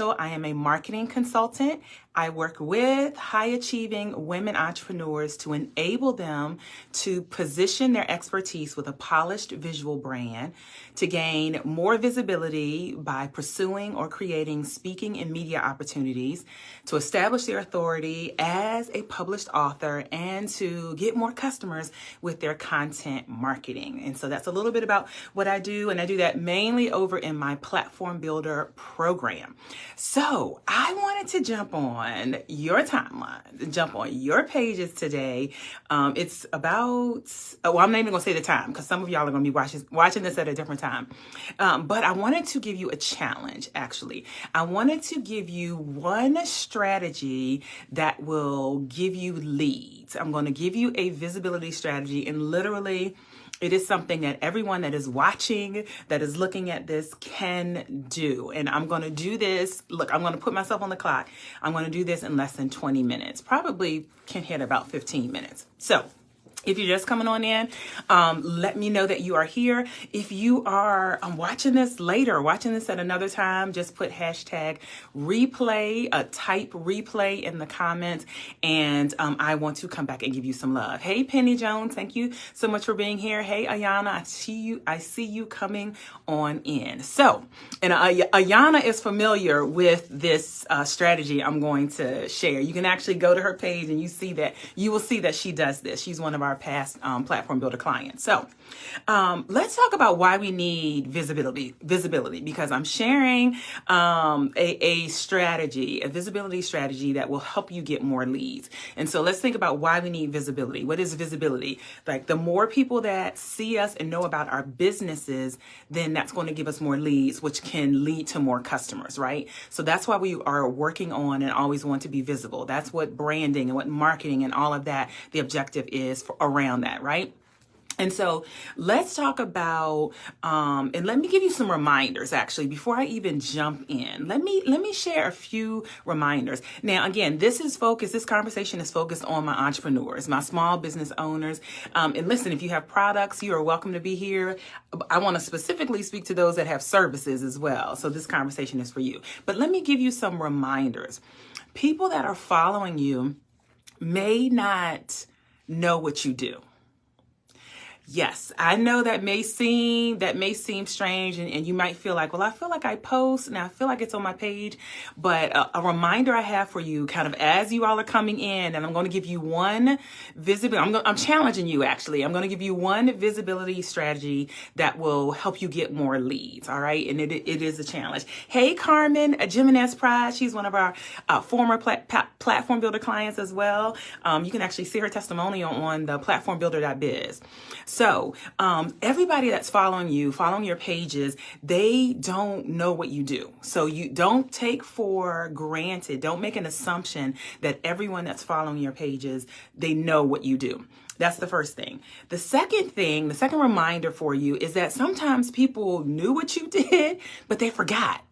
I am a marketing consultant. I work with high-achieving women entrepreneurs to enable them to position their expertise with a polished visual brand, to gain more visibility by pursuing or creating speaking and media opportunities, to establish their authority as a published author, and to get more customers with their content marketing. And so that's a little bit about what I do, and I do that mainly over in my Platform Builder program. So I wanted to jump on your timeline, jump on your pages today. It's about, I'm not even gonna say the time because some of y'all are gonna be watching this at a different time. But I wanted to give you a challenge, actually. I wanted to give you one strategy that will give you leads. I'm gonna give you a visibility strategy, and literally, it is something that everyone that is watching, that is looking at this, can do. And I'm going to do this. Look, I'm going to put myself on the clock. I'm going to do this in less than 20 minutes. Probably can hit about 15 minutes. So if you're just coming on in, let me know that you are here. If you are watching this later, watching this at another time, just put hashtag replay, type replay in the comments, and I want to come back and give you some love. Hey, Penny Jones, thank you so much for being here. Hey, Ayana, I see you coming on in. So, and Ayana is familiar with this strategy I'm going to share. You can actually go to her page and you will see that she does this. She's one of our past Platform Builder clients. So let's talk about why we need visibility, because I'm sharing a strategy, a visibility strategy that will help you get more leads. And so let's think about why we need visibility. What is visibility? Like, the more people that see us and know about our businesses, then that's going to give us more leads, which can lead to more customers, right? So that's why we are working on and always want to be visible. That's what branding and what marketing and all of that, the objective is around that, right? And so let's talk about, and let me give you some reminders, actually, before I even jump in. Let me share a few reminders. Now, again, this conversation is focused on my entrepreneurs, my small business owners. And listen, if you have products, you are welcome to be here. I want to specifically speak to those that have services as well. So this conversation is for you. But let me give you some reminders. People that are following you may not know what you do. Yes, I know that may seem strange, and you might feel like, well, I feel like I post and I feel like it's on my page, but a reminder I have for you, kind of as you all are coming in, and I'm going to give you one visibility. I'm challenging you, actually. I'm going to give you one visibility strategy that will help you get more leads. All right, and it is a challenge. Hey, Carmen, Jimenez Pride. She's one of our former Platform Builder clients as well. You can actually see her testimonial on the platformbuilder.biz. So everybody that's following your pages, they don't know what you do. So you don't take for granted, don't make an assumption that everyone that's following your pages, they know what you do. That's the first thing. The second reminder for you is that sometimes people knew what you did, but they forgot.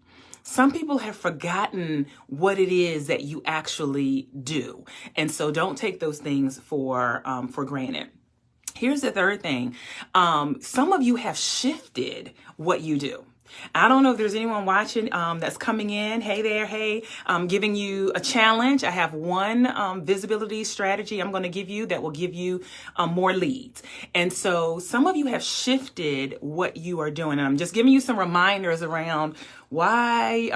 Some people have forgotten what it is that you actually do. And so don't take those things for granted. Here's the third thing. Some of you have shifted what you do. I don't know if there's anyone watching that's coming in. Hey there. Hey, I'm giving you a challenge. I have one visibility strategy I'm going to give you that will give you more leads. And so some of you have shifted what you are doing. And I'm just giving you some reminders around why,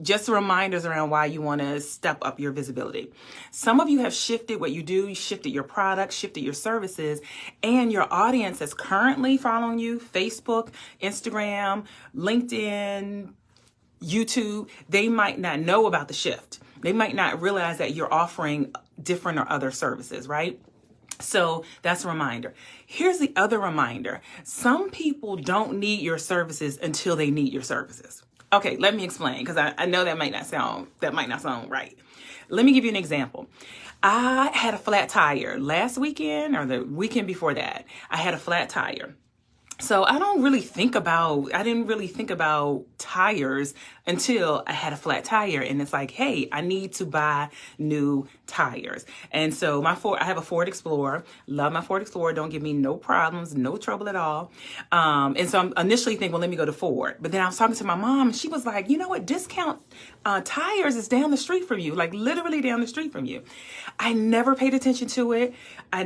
just reminders around why you want to step up your visibility. Some of you have shifted what you do. You shifted your products, shifted your services, and your audience that's currently following you, Facebook, Instagram, LinkedIn, YouTube, they might not know about the shift. They might not realize that you're offering different or other services, right? So that's a reminder. Here's the other reminder. Some people don't need your services until they need your services. Okay, let me explain, because I know that might not sound right. Let me give you an example. I had a flat tire last weekend or the weekend before that. I had a flat tire. So I didn't really think about tires until I had a flat tire, and it's like, hey, I need to buy new tires. And so I have a Ford Explorer. Love my Ford Explorer. Don't give me no problems, no trouble at all. And so I'm initially thinking, well, let me go to Ford. But then I was talking to my mom, and she was like, you know what? Discount tires is down the street from you, like literally down the street from you. I never paid attention to it. I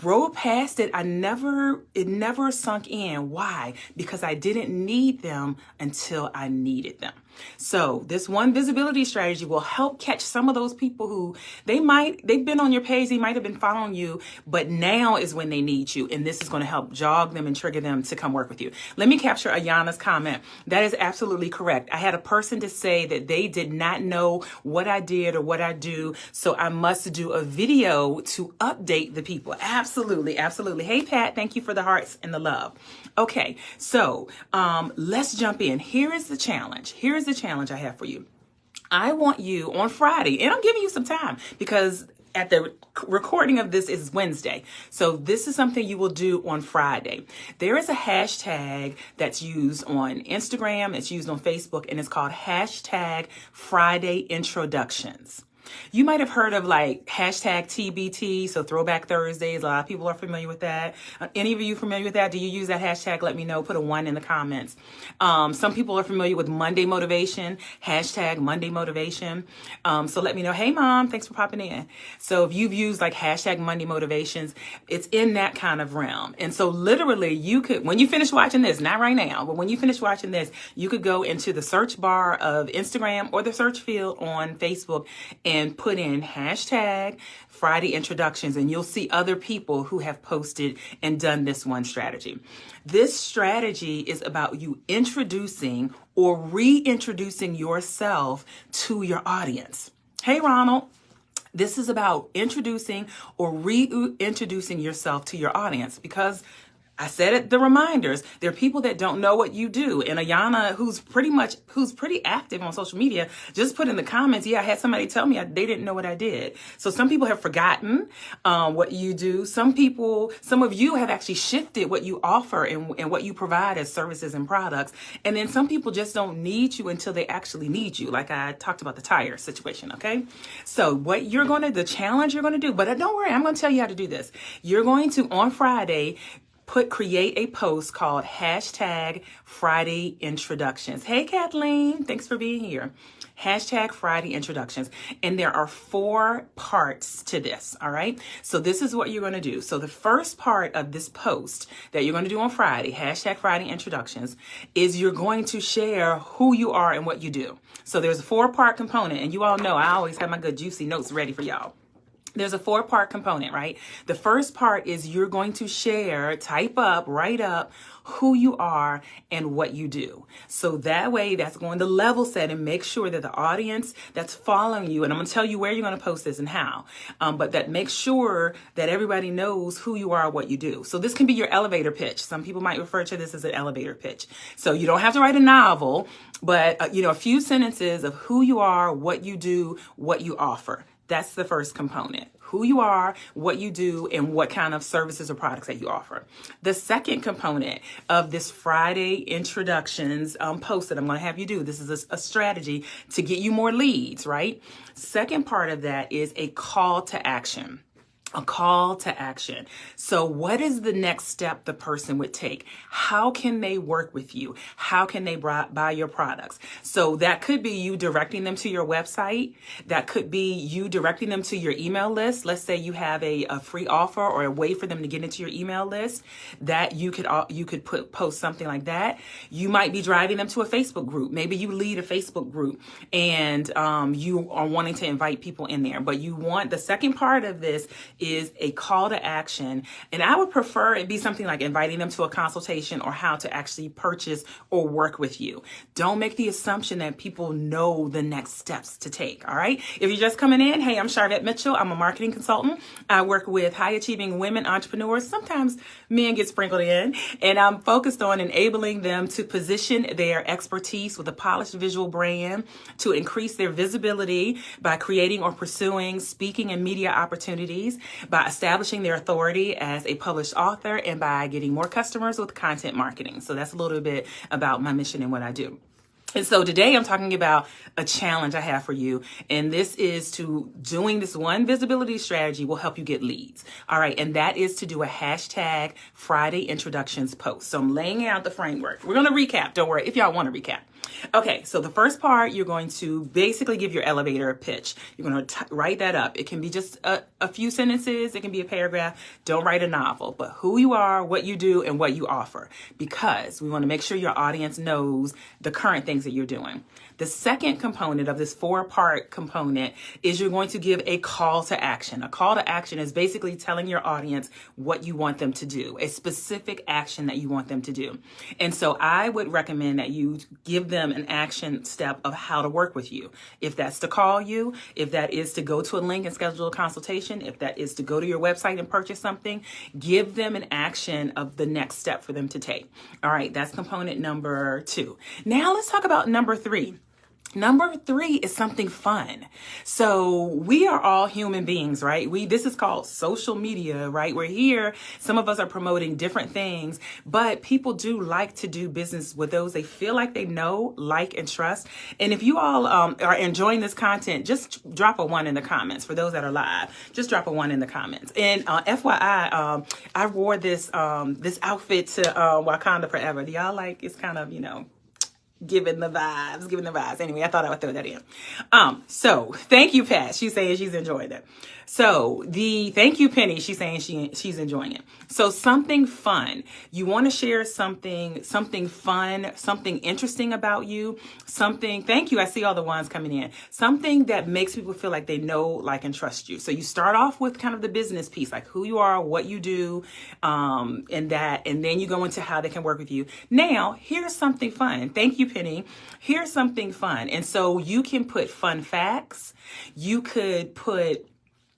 rode past it. It never sunk in. Why? Because I didn't need them until I needed them. So this one visibility strategy will help catch some of those people who they've been on your page, they might have been following you, but now is when they need you. And this is going to help jog them and trigger them to come work with you. Let me capture Ayana's comment. That is absolutely correct. I had a person to say that they did not know what I did or what I do, so I must do a video to update the people. Absolutely, absolutely. Hey, Pat, thank you for the hearts and the love. Okay, so let's jump in. Here is the challenge I have for you. I want you on Friday, and I'm giving you some time because at the recording of this is Wednesday. So this is something you will do on Friday. There is a hashtag that's used on Instagram, it's used on Facebook, and it's called hashtag Friday Introductions. You might have heard of like hashtag TBT, so Throwback Thursdays. A lot of people are familiar with that. Any of you familiar with that? Do you use that hashtag? Let me know. Put a 1 in the comments. Some people are familiar with Monday Motivation, hashtag Monday Motivation. So let me know. Hey, Mom, thanks for popping in. So if you've used like hashtag Monday Motivations, it's in that kind of realm. And so literally you could, when you finish watching this, not right now, but when you finish watching this, you could go into the search bar of Instagram or the search field on Facebook and put in hashtag Friday Introductions, and you'll see other people who have posted and done this one strategy. This strategy is about you introducing or reintroducing yourself to your audience. Hey, Ronald. This is about introducing or reintroducing yourself to your audience, because I said it, the reminders, there are people that don't know what you do. And Ayana, who's pretty active on social media, just put in the comments, yeah, I had somebody tell me they didn't know what I did. So some people have forgotten what you do. Some of you have actually shifted what you offer and what you provide as services and products. And then some people just don't need you until they actually need you. Like I talked about the tire situation, okay? So the challenge you're going to do, but don't worry, I'm going to tell you how to do this. You're going to, on Friday, create a post called hashtag Friday Introductions. Hey, Kathleen, thanks for being here. Hashtag Friday Introductions. And there are 4 parts to this, all right? So this is what you're going to do. So the first part of this post that you're going to do on Friday, hashtag Friday Introductions, is you're going to share who you are and what you do. So there's a 4-part component, and you all know I always have my good juicy notes ready for y'all. There's a 4-part component, right? The first part is you're going to write up who you are and what you do. So that way, that's going to level set and make sure that the audience that's following you, and I'm going to tell you where you're going to post this and how, but that makes sure that everybody knows who you are, what you do. So this can be your elevator pitch. Some people might refer to this as an elevator pitch. So you don't have to write a novel, but a few sentences of who you are, what you do, what you offer. That's the first component. Who you are, what you do, and what kind of services or products that you offer. The second component of this Friday Introductions post that I'm going to have you do, this is a strategy to get you more leads, right? Second part of that is a call to action. A call to action. So what is the next step the person would take? How can they work with you? How can they buy your products? So that could be you directing them to your website. That could be you directing them to your email list. Let's say you have a free offer or a way for them to get into your email list that you could post something like that. You might be driving them to a Facebook group. Maybe you lead a Facebook group and you are wanting to invite people in there, but the second part of this is a call to action. And I would prefer it be something like inviting them to a consultation or how to actually purchase or work with you. Don't make the assumption that people know the next steps to take. All right. If you're just coming in, hey, I'm Charvette Mitchell. I'm a marketing consultant. I work with high achieving women entrepreneurs. Sometimes men get sprinkled in, and I'm focused on enabling them to position their expertise with a polished visual brand to increase their visibility by creating or pursuing speaking and media opportunities, by establishing their authority as a published author, and by getting more customers with content marketing. So that's a little bit about my mission and what I do. And so today I'm talking about a challenge I have for you. And this is to doing this one visibility strategy will help you get leads. All right. And that is to do a hashtag Friday introductions post. So I'm laying out the framework. We're going to recap. Don't worry if y'all want to recap. Okay, so the first part, you're going to basically give your elevator pitch. You're going to write that up. It can be just a few sentences. It can be a paragraph. Don't write a novel, but who you are, what you do, and what you offer, because we want to make sure your audience knows the current things that you're doing. The second component of this 4-part component is you're going to give a call to action. A call to action is basically telling your audience what you want them to do, a specific action that you want them to do. And so I would recommend that you give them an action step of how to work with you. If that's to call you, if that is to go to a link and schedule a consultation, if that is to go to your website and purchase something, give them an action of the next step for them to take. All right, that's component number 2. Now let's talk about number 3. Number 3 is something fun. So we are all human beings, right? This is called social media, right? We're here. Some of us are promoting different things, but people do like to do business with those they feel like they know, like, and trust. And if you all are enjoying this content, just drop a 1 in the comments. For those that are live, just drop a 1 in the comments. And FYI, I wore this outfit to Wakanda Forever. Do y'all like? It's kind of, giving the vibes. Anyway, I thought I would throw that in. So thank you, Pat. She's saying she's enjoying it. So thank you, Penny. She's saying she's enjoying it. So something fun. You want to share something fun, something interesting about you, thank you. I see all the ones coming in. Something that makes people feel like they know, like, and trust you. So you start off with kind of the business piece, like who you are, what you do, and then you go into how they can work with you. Now, here's something fun. Thank you, Penny. Here's something fun. And so you can put fun facts. You could put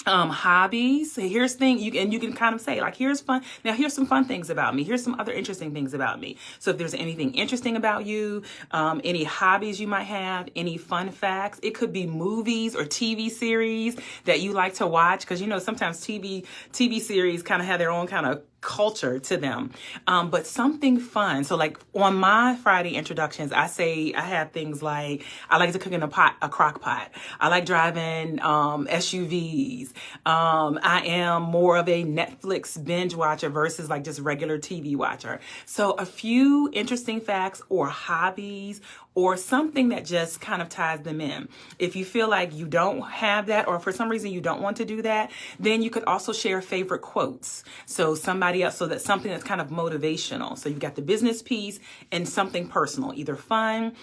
hobbies. Here's thing you can kind of say, like, here's fun. Now here's some fun things about me. Here's some other interesting things about me. So if there's anything interesting about you, any hobbies you might have, any fun facts, it could be movies or TV series that you like to watch. Because, sometimes TV series kind of have their own kind of culture to them, but something fun. So like on my Friday introductions, I have things like I like to cook in a crock pot. I like driving SUVs. I am more of a Netflix binge watcher versus like just regular TV watcher. So a few interesting facts or hobbies or something that just kind of ties them in. If you feel like you don't have that, or for some reason you don't want to do that, then you could also share favorite quotes. So that's something that's kind of motivational. So you've got the business piece and something personal, either fun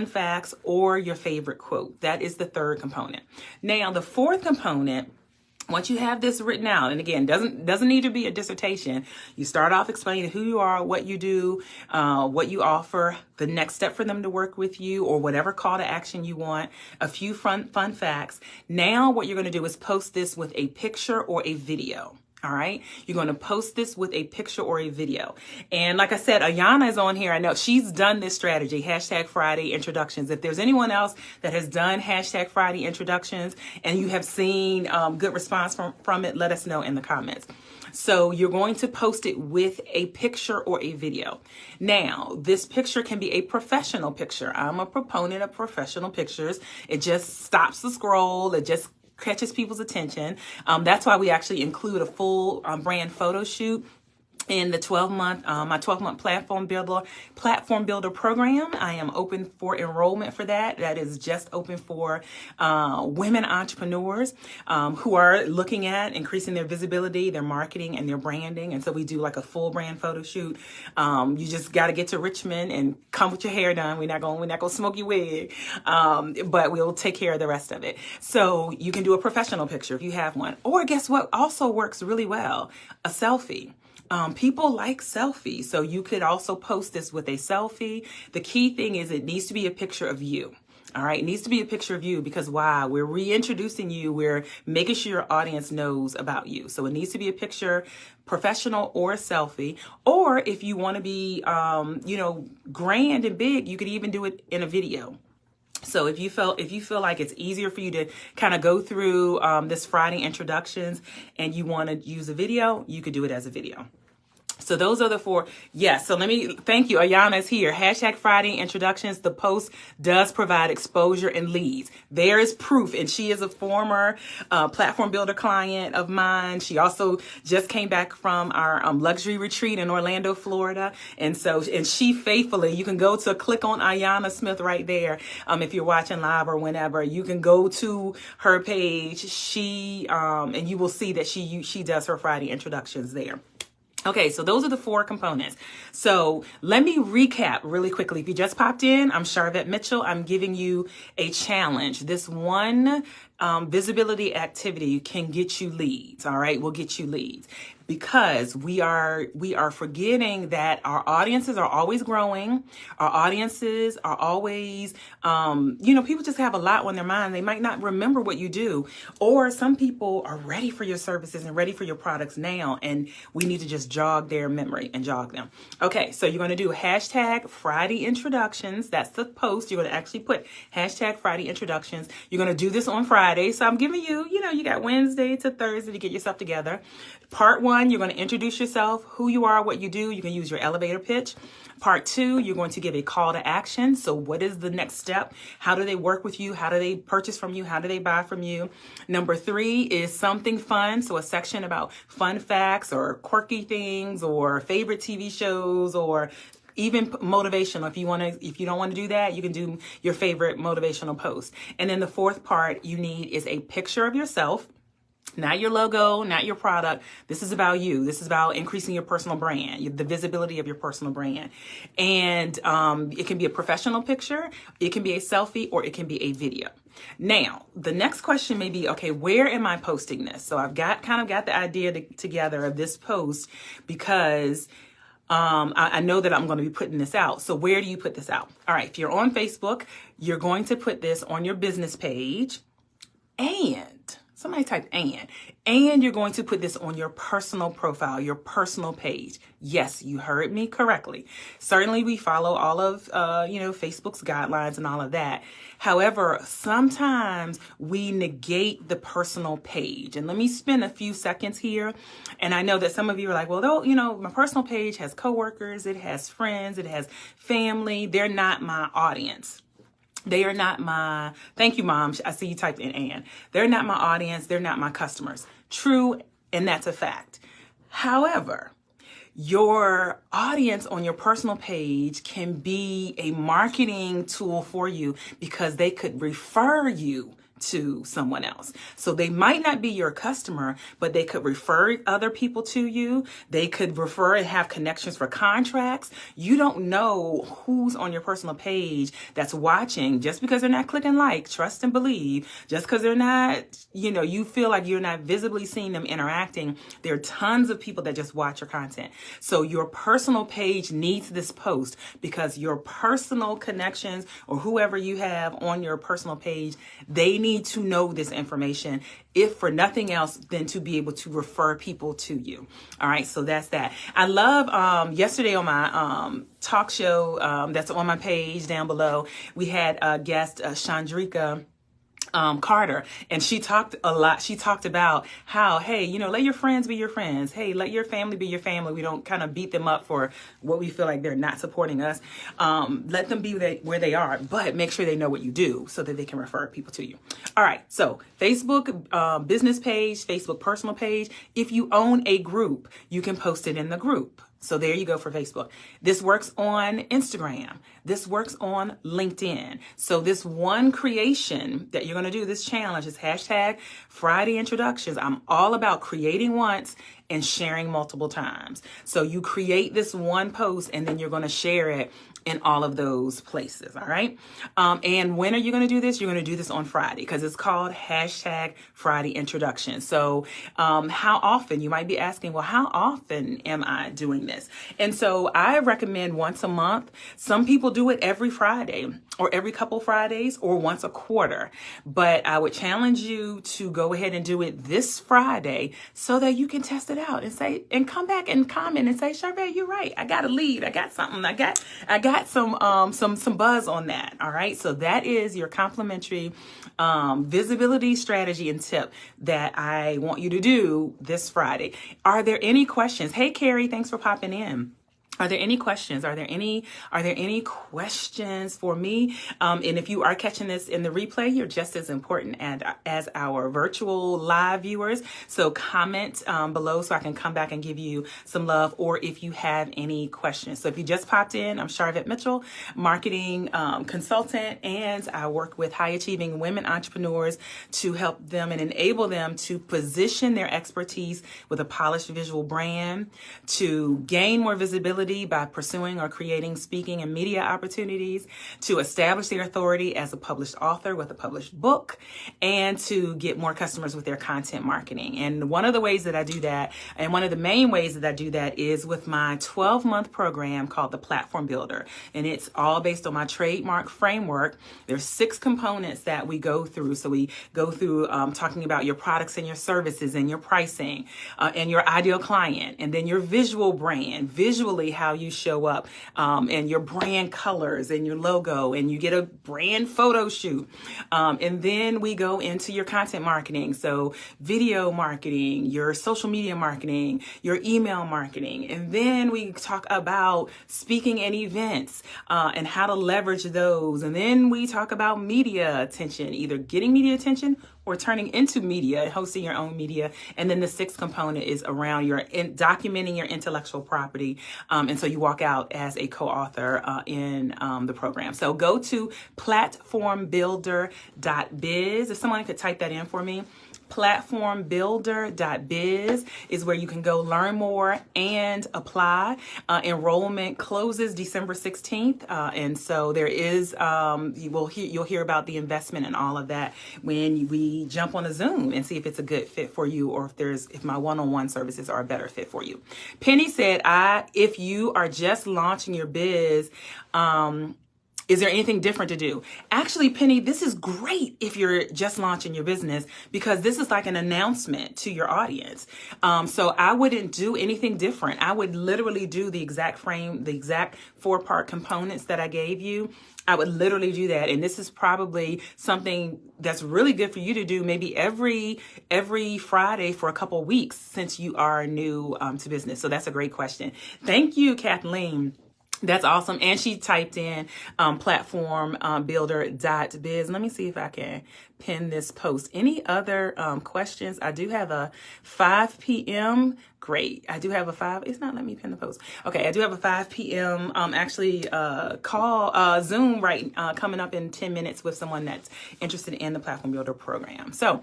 facts, or your favorite quote. That is the 3rd component. Now, the 4th component, once you have this written out, and again, doesn't need to be a dissertation. You start off explaining who you are, what you do, what you offer, the next step for them to work with you, or whatever call to action you want, a few fun facts. Now what you're going to do is post this with a picture or a video. All right. You're going to post this with a picture or a video. And like I said, Ayana is on here. I know she's done this strategy, hashtag Friday introductions. If there's anyone else that has done hashtag Friday introductions and you have seen good response from it, let us know in the comments. So you're going to post it with a picture or a video. Now, this picture can be a professional picture. I'm a proponent of professional pictures. It just stops the scroll. It just catches people's attention. That's why we actually include a full brand photo shoot in the 12-month, my 12-month platform builder program. I am open for enrollment for that. That is just open for women entrepreneurs who are looking at increasing their visibility, their marketing, and their branding. And so we do like a full brand photo shoot. You just got to get to Richmond and come with your hair done. We're not gonna smoke your wig, but we'll take care of the rest of it. So you can do a professional picture if you have one, or guess what also works really well? A selfie. People like selfies, so you could also post this with a selfie. The key thing is it needs to be a picture of you. All right, it needs to be a picture of you because why? We're reintroducing you. We're making sure your audience knows about you. So it needs to be a picture, professional or a selfie. Or if you want to be, grand and big, you could even do it in a video. So if you feel like it's easier for you to kind of go through this Friday introductions and you want to use a video, you could do it as a video. So those are the four. Yes. So let me thank you. Ayana is here. Hashtag Friday introductions. The post does provide exposure and leads. There is proof. And she is a former platform builder client of mine. She also just came back from our luxury retreat in Orlando, Florida. And she faithfully, you can go to click on Ayana Smith right there. If you're watching live or whenever, you can go to her page. And you will see that she does her Friday introductions there. Okay, so those are the four components. So let me recap really quickly. If you just popped in, I'm Charvette Mitchell. I'm giving you a challenge. This one visibility activity can get you leads. All right, we'll get you leads because we are forgetting that our audiences are always growing. Our audiences are always, people just have a lot on their mind. They might not remember what you do, or some people are ready for your services and ready for your products now, and we need to just jog their memory and jog them. Okay, so you're going to do hashtag Friday introductions. That's the post. You're going to actually put hashtag Friday introductions. You're going to do this on Friday. So I'm giving you, you got Wednesday to Thursday to get yourself together. Part 1, you're going to introduce yourself, who you are, what you do. You can use your elevator pitch. Part 2, you're going to give a call to action. So what is the next step? How do they work with you? How do they purchase from you? How do they buy from you? Number 3 is something fun. So a section about fun facts or quirky things or favorite TV shows or even motivational. If you don't want to do that, you can do your favorite motivational post. And then the 4th part you need is a picture of yourself. Not your logo, not your product. This is about you. This is about increasing your personal brand, the visibility of your personal brand. And it can be a professional picture, it can be a selfie, or it can be a video. Now, the next question may be, okay, where am I posting this? So I've got the idea together of this post because I know that I'm going to be putting this out. So where do you put this out? All right, if you're on Facebook, you're going to put this on your business page, and somebody typed and you're going to put this on your personal profile, your personal page. Yes, you heard me correctly. Certainly we follow all of, Facebook's guidelines and all of that. However, sometimes we negate the personal page. And let me spend a few seconds here. And I know that some of you are like, well, my personal page has coworkers, it has friends, it has family. They're not my audience. They are not thank you, Mom. I see you typed in Ann. They're not my audience. They're not my customers. True, and that's a fact. However, your audience on your personal page can be a marketing tool for you because they could refer you to someone else. So they might not be your customer, but they could refer other people to you. They could refer and have connections for contracts. You don't know who's on your personal page that's watching just because they're not clicking like, trust and believe, just because they're not, you feel like you're not visibly seeing them interacting. There are tons of people that just watch your content. So your personal page needs this post because your personal connections or whoever you have on your personal page, they need to know this information, if for nothing else than to be able to refer people to you. All right, so that's that. I love yesterday on my talk show that's on my page down below, we had a guest, Chandrika Carter, and she talked a lot. She talked about how, hey, let your friends be your friends. Hey, let your family be your family. We don't kind of beat them up for what we feel like they're not supporting us. Let them be where they are, but make sure they know what you do so that they can refer people to you. All right. So Facebook business page, Facebook personal page. If you own a group, you can post it in the group. So there you go for Facebook. This works on Instagram. This works on LinkedIn. So this one creation that you're going to do, this challenge is hashtag Friday introductions. I'm all about creating once and sharing multiple times. So you create this one post and then you're going to share it in all of those places. All right. And when are you going to do this? You're going to do this on Friday because it's called hashtag Friday introduction. So how often? You might be asking, well, how often am I doing this? And so I recommend once a month. Some people do it every Friday or every couple Fridays or once a quarter. But I would challenge you to go ahead and do it this Friday so that you can test it out and come back and comment and say, Charvette, you're right. I got a lead. I got something. I got got some buzz on that. All right. So that is your complimentary visibility strategy and tip that I want you to do this Friday. Are there any questions? Hey, Carrie, thanks for popping in. Are there any questions? Are there any questions for me? And if you are catching this in the replay, you're just as important as our virtual live viewers. So comment below so I can come back and give you some love, or if you have any questions. So if you just popped in, I'm Charlotte Mitchell, marketing consultant, and I work with high achieving women entrepreneurs to help them and enable them to position their expertise with a polished visual brand, to gain more visibility by pursuing or creating speaking and media opportunities, to establish their authority as a published author with a published book, and to get more customers with their content marketing. And one of the ways that I do that, and one of the main ways that I do that, is with my 12-month program called the Platform Builder. And it's all based on my trademark framework. There's 6 components that we go through. So we go through talking about your products and your services and your pricing and your ideal client, and then your visual brand, visually how you show up, and your brand colors and your logo, and you get a brand photo shoot. And then we go into your content marketing. So video marketing, your social media marketing, your email marketing. And then we talk about speaking and events and how to leverage those. And then we talk about media attention, either getting media attention or turning into media, hosting your own media. And then the 6th component is around documenting your intellectual property. And so you walk out as a co-author in the program. So go to platformbuilder.biz. If someone could type that in for me. Platformbuilder.biz is where you can go learn more and apply. Enrollment closes December 16th. And so there is, you'll hear about the investment and all of that when we jump on a Zoom and see if it's a good fit for you, or if my one-on-one services are a better fit for you. Penny said, if you are just launching your biz, is there anything different to do? Actually, Penny, this is great if you're just launching your business, because this is like an announcement to your audience. So I wouldn't do anything different. I would literally do the exact 4-part components that I gave you. I would literally do that. And this is probably something that's really good for you to do maybe every Friday for a couple weeks, since you are new to business. So that's a great question. Thank you, Kathleen. That's awesome. And she typed in platformbuilder.biz. Let me see if I can pin this post. Any other questions? I do have a 5 p.m. Great. I do have a 5. It's not letting me pin the post. Okay. I do have a 5 p.m. call, Zoom coming up in 10 minutes with someone that's interested in the Platform Builder program. So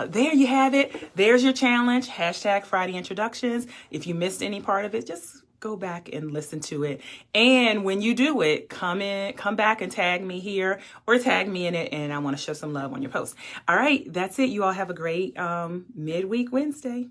there you have it. There's your challenge. #Friday introductions. If you missed any part of it, just go back and listen to it. And when you do it, come back and tag me here or tag me in it. And I want to show some love on your post. All right. That's it. You all have a great midweek Wednesday.